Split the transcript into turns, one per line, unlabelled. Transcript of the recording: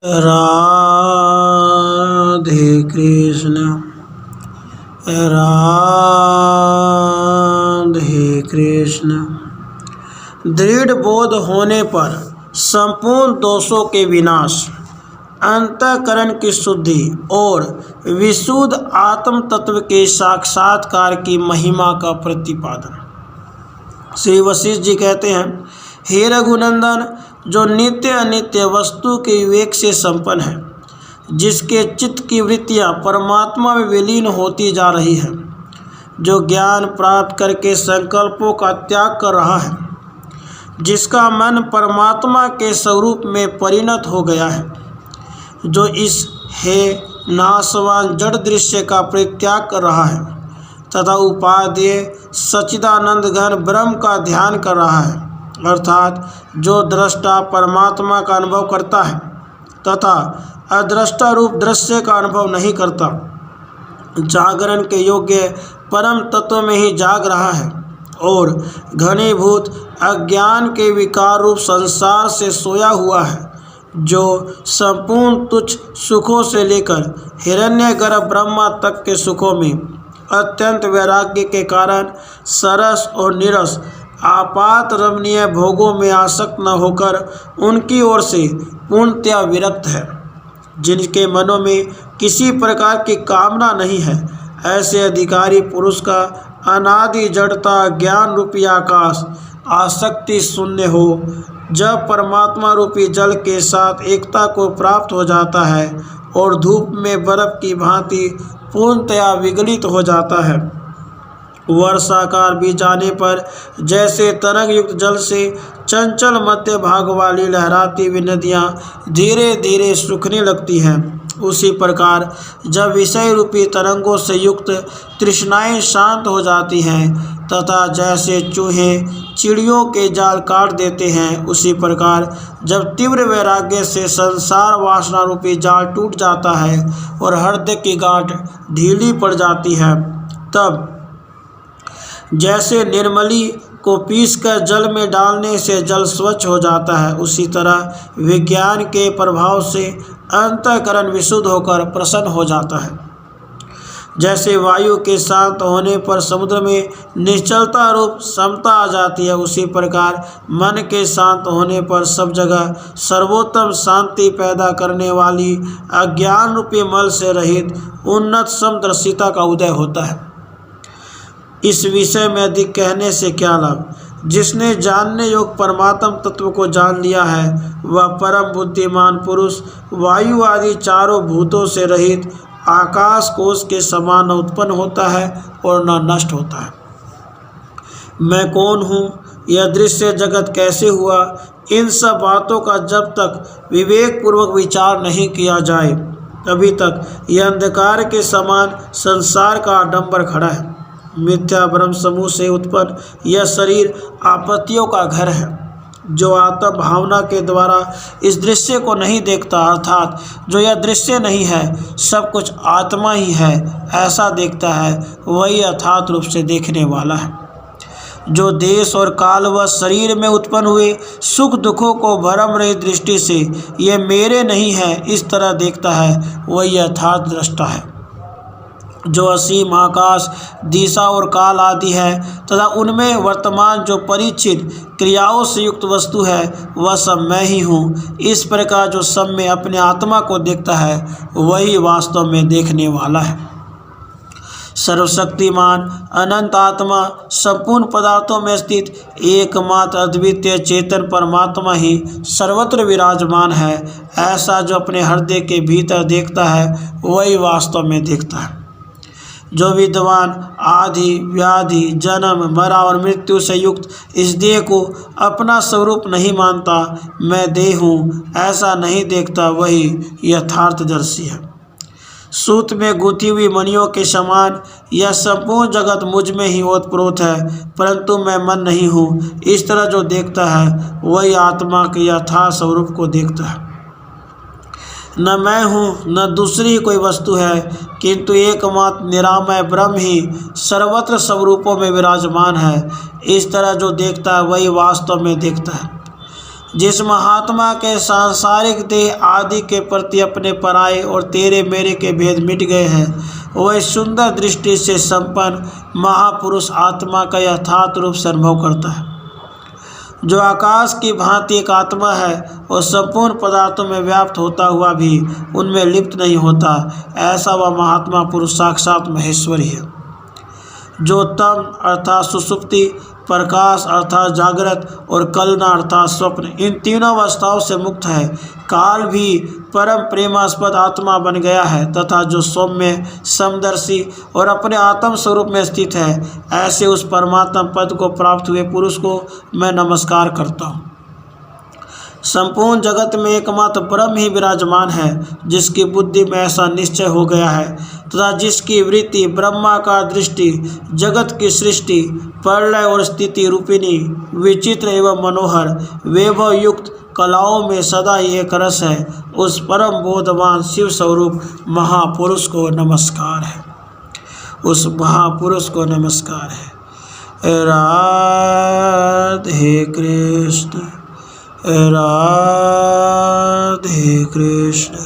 राधे कृष्ण राधे कृष्ण। दृढ़ बोध होने पर संपूर्ण दोषों के विनाश, अंतःकरण की शुद्धि और विशुद्ध आत्म तत्व के साक्षात्कार की महिमा का प्रतिपादन। श्री वशिष्ठ जी कहते हैं, हे रघुनंदन, जो नित्य अनित्य वस्तु के विवेक से संपन्न है, जिसके चित्त की वृत्तियां परमात्मा में विलीन होती जा रही है, जो ज्ञान प्राप्त करके संकल्पों का त्याग कर रहा है, जिसका मन परमात्मा के स्वरूप में परिणत हो गया है, जो इस हे नाशवान जड़ दृश्य का परित्याग कर रहा है तथा उपादेय सच्चिदानंद घन ब्रह्म का ध्यान कर रहा है, अर्थात जो दृष्टा परमात्मा का अनुभव करता है तथा अदृष्टा रूप दृश्य का अनुभव नहीं करता, जागरण के योग्य परम तत्व में ही जाग रहा है और घनीभूत अज्ञान के विकार रूप संसार से सोया हुआ है, जो संपूर्ण तुच्छ सुखों से लेकर हिरण्यगर्भ ब्रह्मा तक के सुखों में अत्यंत वैराग्य के कारण सरस और निरस आपात रमणीय भोगों में आसक्त न होकर उनकी ओर से पूर्णतया विरक्त है, जिनके मनों में किसी प्रकार की कामना नहीं है, ऐसे अधिकारी पुरुष का अनादि जड़ता ज्ञान रूपी आकाश आसक्ति शून्य हो, जब परमात्मा रूपी जल के साथ एकता को प्राप्त हो जाता है और धूप में बर्फ की भांति पूर्णतया विगलित हो जाता है। वर्षाकार बीज आने पर जैसे तरंग युक्त जल से चंचल मध्य भाग वाली लहराती हुई नदियाँ धीरे धीरे सूखने लगती हैं, उसी प्रकार जब विषय रूपी तरंगों से युक्त तृष्णाएं शांत हो जाती हैं तथा जैसे चूहे चिड़ियों के जाल काट देते हैं, उसी प्रकार जब तीव्र वैराग्य से संसार वासना रूपी जाल टूट जाता है और हृदय की गांठ ढीली पड़ जाती है, तब जैसे निर्मली को पीसकर जल में डालने से जल स्वच्छ हो जाता है, उसी तरह विज्ञान के प्रभाव से अंतःकरण विशुद्ध होकर प्रसन्न हो जाता है। जैसे वायु के शांत होने पर समुद्र में निश्चलता रूप समता आ जाती है, उसी प्रकार मन के शांत होने पर सब जगह सर्वोत्तम शांति पैदा करने वाली अज्ञान रूपी मल से रहित उन्नत समदर्शिता का उदय होता है। इस विषय में अधिक कहने से क्या लाभ। जिसने जानने योग परमात्म तत्व को जान लिया है, वह परम बुद्धिमान पुरुष वायु आदि चारों भूतों से रहित आकाश कोश के समान न उत्पन्न होता है और न नष्ट होता है। मैं कौन हूँ, यह दृश्य जगत कैसे हुआ, इन सब बातों का जब तक विवेक पूर्वक विचार नहीं किया जाए, तभी तक यह अंधकार के समान संसार का आडंबर खड़ा है। मिथ्या ब्रह्म समूह से उत्पन्न यह शरीर आपत्तियों का घर है। जो आत्म भावना के द्वारा इस दृश्य को नहीं देखता, अर्थात जो यह दृश्य नहीं है, सब कुछ आत्मा ही है, ऐसा देखता है, वही यथार्थ रूप से देखने वाला है। जो देश और काल व शरीर में उत्पन्न हुए सुख दुखों को भ्रम रहित दृष्टि से ये मेरे नहीं है इस तरह देखता है, वही यथार्थ दृष्टा है। जो असीम आकाश दिशा और काल आदि है तथा उनमें वर्तमान जो परिचित क्रियाओं से युक्त वस्तु है, वह सब मैं ही हूँ, इस प्रकार जो सब में अपने आत्मा को देखता है, वही वास्तव में देखने वाला है। सर्वशक्तिमान अनंत आत्मा संपूर्ण पदार्थों में स्थित एकमात्र अद्वितीय चेतन परमात्मा ही सर्वत्र विराजमान है। ऐसा जो अपने हृदय के भीतर देखता है, वही वास्तव में देखता है। जो विद्वान आदि व्याधि जन्म मरा और मृत्यु से युक्त इस देह को अपना स्वरूप नहीं मानता, मैं देह हूँ, ऐसा नहीं देखता, वही यथार्थदर्शी है। सूत में गुथी हुई मणियों के समान यह संपूर्ण जगत मुझ में ही ओतप्रोत है, परंतु मैं मन नहीं हूँ, इस तरह जो देखता है, वही आत्मा के यथार्थ स्वरूप को देखता है। न मैं हूँ न दूसरी ही कोई वस्तु है, किंतु एकमात्र निरामय ब्रह्म ही सर्वत्र सब रूपों में विराजमान है। इस तरह जो देखता है, वही वास्तव में देखता है। जिस महात्मा के सांसारिक देह आदि के प्रति अपने पराये और तेरे मेरे के भेद मिट गए हैं, वह सुंदर दृष्टि से संपन्न महापुरुष आत्मा का यथार्थ रूप से अनुभव करता है। जो आकाश की भांति एक आत्मा है और संपूर्ण पदार्थों में व्याप्त होता हुआ भी उनमें लिप्त नहीं होता, ऐसा वह महात्मा पुरुष साक्षात महेश्वर ही है। जो तम अर्थात सुषुप्ति, प्रकाश अर्थात जागृत और कल्पना अर्थात स्वप्न, इन तीनों अवस्थाओं से मुक्त है, काल भी परम प्रेमास्पद आत्मा बन गया है तथा जो सौम्य, समदर्शी और अपने आत्म स्वरूप में स्थित है, ऐसे उस परमात्मा पद को प्राप्त हुए पुरुष को मैं नमस्कार करता हूँ। संपूर्ण जगत में एकमात्र ब्रह्म ही विराजमान है, जिसकी बुद्धि में ऐसा निश्चय हो गया है तथा जिसकी वृत्ति ब्रह्माकार दृष्टि जगत की सृष्टि, प्रलय और स्थिति रूपिणी विचित्र एवं मनोहर वैभव युक्त कलाओं में सदा ही एक रस है, उस परम बोधवान शिव स्वरूप महापुरुष को नमस्कार है। उस महापुरुष को नमस्कार है। राधे कृष्ण, राधे कृष्ण।